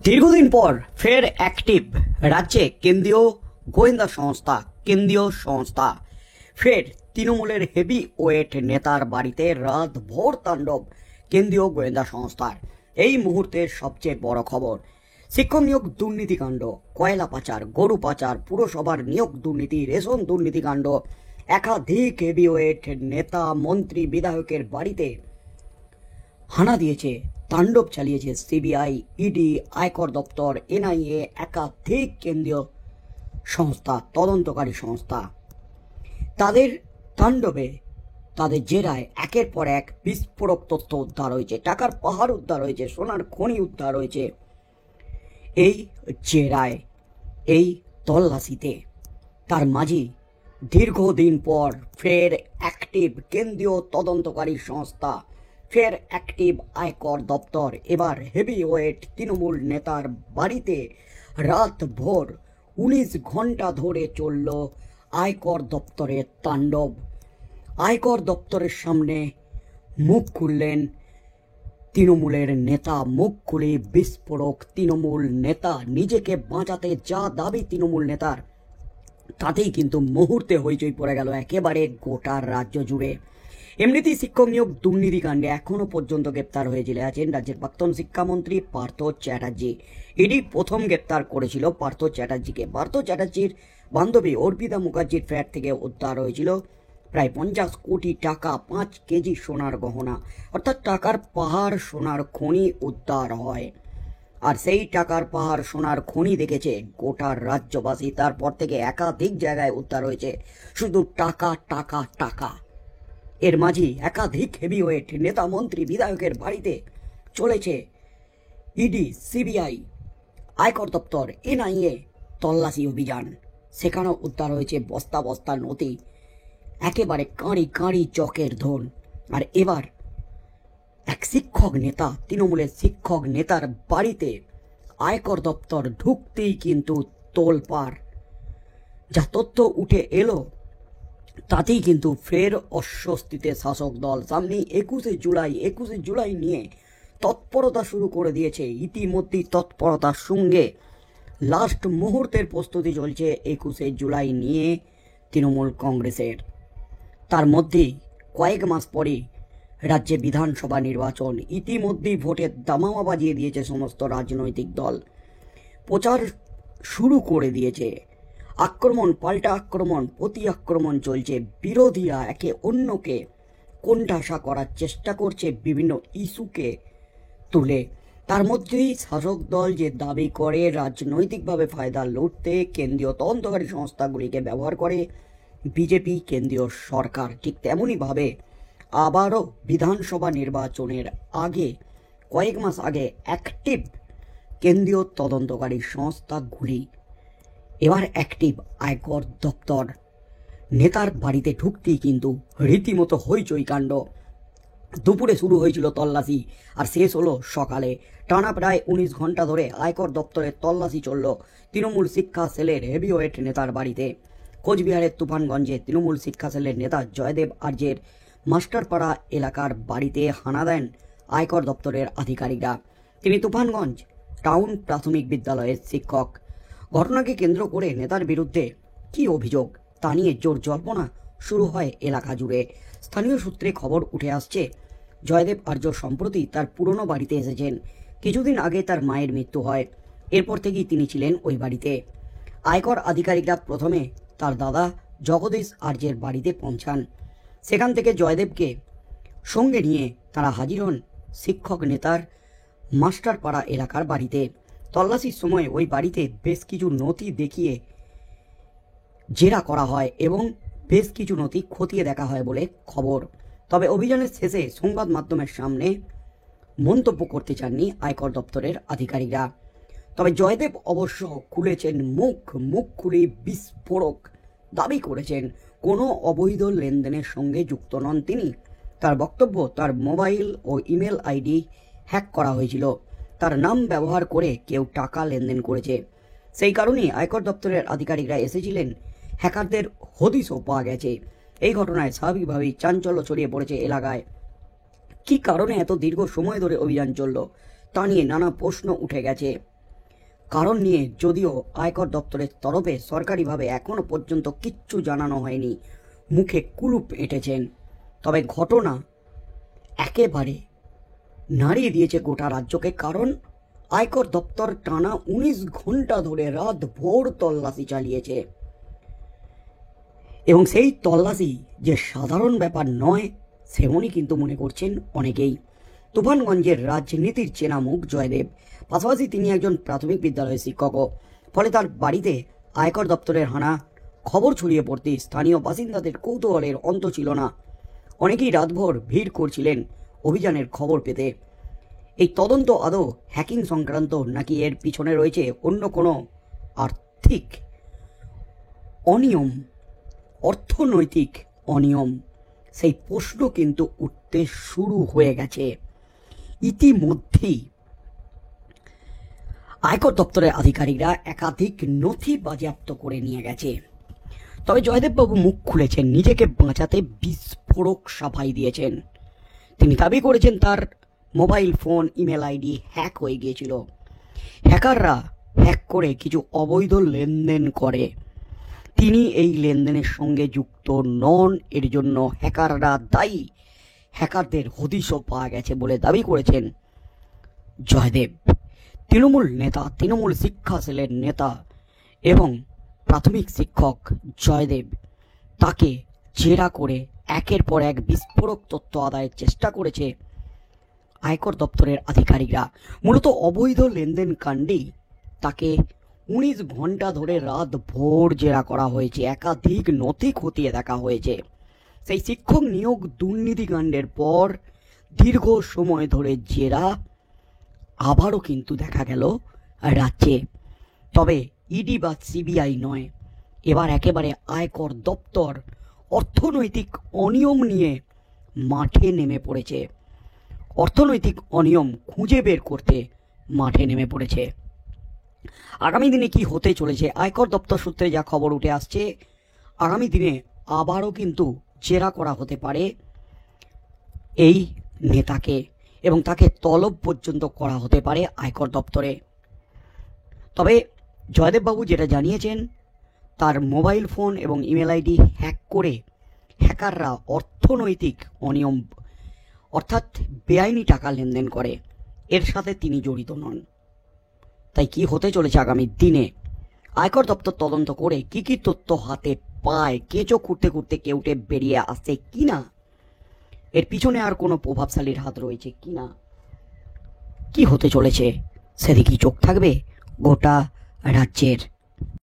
দীর্ঘদিন পর ফের অ্যাক্টিভ রাজ্যে কেন্দ্রীয় সংস্থা ফের তৃণমূলের হেভি ওয়েট নেতার বাড়িতে রাত ভোর তাণ্ডব কেন্দ্রীয় গোয়েন্দা সংস্থার। এই মুহূর্তের সবচেয়ে বড় খবর, শিক্ষক নিয়োগ দুর্নীতিকাণ্ড, কয়লা পাচার, গরু পাচার, পুরসভার নিয়োগ দুর্নীতি, রেশন দুর্নীতিকাণ্ড, একাধিক হেভি ওয়েট নেতা, মন্ত্রী, বিধায়কের বাড়িতে হানা দিয়েছে, তাণ্ডব চালিয়েছে সিবিআই, ইডি, আয়কর দপ্তর, এনআইএ, একাধিক কেন্দ্রীয় সংস্থা, তদন্তকারী সংস্থা। তাদের তাণ্ডবে, তাদের জেরায় একের পর এক বিস্ফোরক তথ্য উদ্ধার হয়েছে, টাকার পাহাড় উদ্ধার হয়েছে, সোনার খনি উদ্ধার হয়েছে। এই জেরায়, এই তল্লাশিতে তার মাঝে দীর্ঘদিন পর ফের অ্যাক্টিভ কেন্দ্রীয় তদন্তকারী সংস্থা, ফের অ্যাক্টিভ আয়কর দপ্তর। এবার হেভি ওয়েট তৃণমূল নেতার বাড়িতে রাত ভোর 19 ঘন্টা ধরে চলল আয়কর দপ্তরের তাণ্ডব। আয়কর দপ্তরের সামনে মুখ খুললেন তৃণমূলের নেতা, মুখ খুলে বিস্ফোরক তৃণমূল নেতা। নিজেকে বাঁচাতে যা দাবি তৃণমূল নেতার, তাতেই কিন্তু মুহূর্তে হইচই পড়ে গেল একেবারে গোটা রাজ্য জুড়ে। এমনিতেই শিক্ষক নিয়োগ দুর্নীতিকাণ্ডে এখনো পর্যন্ত গ্রেপ্তার হয়ে জেলে আছেন রাজ্যের প্রাক্তন শিক্ষামন্ত্রী পার্থ চ্যাটার্জি। ইডি প্রথম গ্রেপ্তার করেছিল পার্থ চ্যাটার্জিকে। পার্থ চ্যাটার্জির বান্ধবী অর্পিতা মুখার্জির ফ্ল্যাট থেকে উদ্ধার হয়েছিল প্রায় 50 কোটি টাকা, 5 কেজি সোনার গহনা, অর্থাৎ টাকার পাহাড় সোনার খনি উদ্ধার হয়। আর সেই টাকার পাহাড় সোনার খনি দেখেছে গোটা রাজ্যবাসী। তারপর থেকে একাধিক জায়গায় উদ্ধার হয়েছে শুধু টাকা টাকা টাকা। এর মাঝে একাধিক হেভিওয়েট নেতা, মন্ত্রী, বিধায়কের বাড়িতে চলেছে ইডি, সিবিআই, আয়কর দপ্তর, এনআইএ তল্লাশি অভিযান। সেখানেও উদ্ধার হয়েছে বস্তা বস্তা নথি, একেবারে কাঁড়ি কাঁড়ি চকের ধন। আর এবার এক শিক্ষক নেতা, তৃণমূলের শিক্ষক নেতার বাড়িতে আয়কর দপ্তর ঢুকতেই কিন্তু তোলপাড়। যা তথ্য উঠে এলো তাতেই কিন্তু ফের অস্বস্তিতে শাসক দল। সামনে 21শে জুলাই নিয়ে তৎপরতা শুরু করে দিয়েছে। ইতিমধ্যেই তৎপরতার সঙ্গে লাস্ট মুহূর্তের প্রস্তুতি চলছে 21শে জুলাই নিয়ে তৃণমূল কংগ্রেসের। তার মধ্যেই কয়েক মাস পরে রাজ্যে বিধানসভা নির্বাচন। ইতিমধ্যেই ভোটের দামামা বাজিয়ে দিয়েছে সমস্ত রাজনৈতিক দল, প্রচার শুরু করে দিয়েছে। আক্রমণ, পাল্টা আক্রমণ, প্রতি আক্রমণ চলছে। বিরোধীরা একে অন্যকে কোণঠাসা করার চেষ্টা করছে বিভিন্ন ইস্যুকে তুলে। তার মধ্যেই শাসক দল যে দাবি করে রাজনৈতিকভাবে ফায়দা লুটতে কেন্দ্রীয় তদন্তকারী সংস্থাগুলিকে ব্যবহার করে বিজেপি, কেন্দ্রীয় সরকার, ঠিক তেমনইভাবে আবারও বিধানসভা নির্বাচনের আগে, কয়েক মাস আগে অ্যাক্টিভ কেন্দ্রীয় তদন্তকারী সংস্থাগুলি এবার অ্যাক্টিভ আয়কর দপ্তর। নেতার বাড়িতে ঢুকতেই কিন্তু রীতিমতো হইচই কাণ্ড। দুপুরে শুরু হয়েছিল তল্লাশি আর শেষ হলো সকালে। টানা প্রায় 19 ঘন্টা ধরে আয়কর দপ্তরের তল্লাশি চলল তৃণমূল শিক্ষা সেলের হেভিওয়েট নেতার বাড়িতে। কোচবিহারের তুফানগঞ্জে তৃণমূল শিক্ষা সেলের নেতা জয়দেব আর্যের মাস্টারপাড়া এলাকার বাড়িতে হানা দেন আয়কর দপ্তরের আধিকারিকরা। তিনি তুফানগঞ্জ টাউন প্রাথমিক বিদ্যালয়ের শিক্ষক। ঘটনাকে কেন্দ্র করে নেতার বিরুদ্ধে কি অভিযোগ তা নিয়ে জোর জল্পনা শুরু হয় এলাকা জুড়ে। স্থানীয় সূত্রে খবর উঠে আসছে, জয়দেব আর্য সম্প্রতি তার পুরনো বাড়িতে এসেছেন। কিছুদিন আগে তার মায়ের মৃত্যু হয়, এরপর থেকেই তিনি ছিলেন ওই বাড়িতে। আয়কর আধিকারিকরা প্রথমে তার দাদা জগদীশ আর্যের বাড়িতে পৌঁছান। সেখান থেকে জয়দেবকে সঙ্গে নিয়ে তারা হাজির হন শিক্ষক নেতার মাস্টারপাড়া এলাকার বাড়িতে। তল্লাশির সময় ওই বাড়িতে বেশ কিছু নথি দেখিয়ে জেরা করা হয় এবং বেশ কিছু নথি খতিয়ে দেখা হয় বলে খবর। তবে অভিযানের শেষে সংবাদ মাধ্যমের সামনে মন্তব্য করতে চাননি আয়কর দপ্তরের আধিকারিকরা। তবে জয়দেব অবশ্য খুলেছেন মুখ খুলে বিস্ফোরক দাবি করেছেন কোনো অবৈধ লেনদেনের সঙ্গে যুক্ত নন তিনি। তার বক্তব্য, তার মোবাইল ও ইমেল আইডি হ্যাক করা হয়েছিল, তার নাম ব্যবহার করে কেউ টাকা লেনদেন করেছে। সেই কারণেই আয়কর দপ্তরের আধিকারিকরা এসেছিলেন। হ্যাকারদের হদিশও পাওয়া গেছে। এই ঘটনায় স্বাভাবিকভাবেই চাঞ্চল্য ছড়িয়ে পড়েছে এলাকায়। কি কারণে এত দীর্ঘ সময় ধরে অভিযান চলল তা নিয়ে নানা প্রশ্ন উঠে গেছে। কারণ নিয়ে যদিও আয়কর দপ্তরের তরফে সরকারিভাবে এখনো পর্যন্ত কিচ্ছু জানানো হয়নি, মুখে কুলুপ এঁটেছেন, তবে ঘটনা একেবারে নাড়িয়ে দিয়েছে গোটা রাজ্যকে। কারণ আয়কর দপ্তর টানা 19 ঘন্টা ধরে রাত ভোর তল্লাশি চালিয়েছে, এবং সেই তল্লাশি যে সাধারণ ব্যাপার নয় সেমনই কিন্তু মনে করছেন অনেকেই। তুফানগঞ্জের রাজনীতির চেনা মুখ জয়দেব, পাশাপাশি তিনি একজন প্রাথমিক বিদ্যালয়ের শিক্ষকও। ফলে তার বাড়িতে আয়কর দপ্তরের হানা খবর ছড়িয়ে পড়তে স্থানীয় বাসিন্দাদের কৌতূহলের অন্ত ছিল না। অনেকেই রাতভর ভিড় করছিলেন অভিযানের খবর পেতে। এই তদন্ত আদৌ হ্যাকিং সংক্রান্ত নাকি এর পিছনে রয়েছে অন্য কোনো আর্থিক অনিয়ম, অর্থনৈতিক অনিয়ম, সেই প্রশ্ন কিন্তু উঠতে শুরু হয়ে গেছে। ইতিমধ্যেই আয়কর দপ্তরের আধিকারিকরা একাধিক নথি বাজেয়াপ্ত করে নিয়ে গেছে। তবে জয়দেববাবু মুখ খুলেছেন, নিজেকে বাঁচাতে বিস্ফোরক সাফাই দিয়েছেন। তিনি দাবি করেছেন তার mobile phone, email ID hack হয়ে গিয়েছিল। হ্যাকাররা হ্যাক করে কিছু অবৈধ লেনদেন করে, তিনি এই লেনদেনের সঙ্গে যুক্ত নন, এর জন্য হ্যাকাররা দায়ী। হ্যাকারদের হদিশও পাওয়া গেছে বলে দাবি করেছেন জয়দেব। তৃণমূল নেতা, তৃণমূল শিক্ষা সেলের নেতা এবং প্রাথমিক শিক্ষক জয়দেব, তাকে জেরা করে একের পর এক বিস্ফোরক তথ্য আদায়ের চেষ্টা করেছে আয়কর দপ্তরের আধিকারিকরা। মূলত অবৈধ লেনদেন কাণ্ডেই তাকে 19 ঘন্টা ধরে রাত ভোর জেরা করা হয়েছে, একাধিক নথি খতিয়ে দেখা হয়েছে। সেই শিক্ষক নিয়োগ দুর্নীতিকাণ্ডের পর দীর্ঘ সময় ধরে জেরা আবারও কিন্তু দেখা গেল রাজ্যে। তবে ইডি বা সিবিআই নয়, এবার একেবারে আয়কর দপ্তর অর্থনৈতিক অনিয়ম নিয়ে মাঠে নেমে পড়েছে। অর্থনৈতিক অনিয়ম খুঁজে বের করতে মাঠে নেমে পড়েছে। আগামী দিনে কি হতে চলেছে, আয়কর দপ্তর সূত্রে যা খবর উঠে আসছে, আগামী দিনে আবারও কিন্তু জেরা করা হতে পারে এই নেতাকে, এবং তাকে তলব পর্যন্ত করা হতে পারে আয়কর দপ্তরে। তবে জয়দেববাবু যেটা জানিয়েছেন, তার মোবাইল ফোন এবং ইমেল আইডি হ্যাক করে হ্যাকাররা অর্থনৈতিক অনিয়ম অর্থাৎ বেআইনি টাকা লেনদেন করে, এর সাথে তিনি জড়িত নন। তাই কি হতে চলেছে আগামী দিনে, আয়কর দপ্তর তদন্ত করে কি কি তথ্য হাতে পায়, কেঁচো খুঁড়তে খুঁড়তে কেউটে বেরিয়ে আসে কিনা, এর পিছনে আর কোনো প্রভাবশালীর হাত রয়েছে কিনা, কি হতে চলেছে সেদিকেই চোখ থাকবে গোটা রাজ্যের।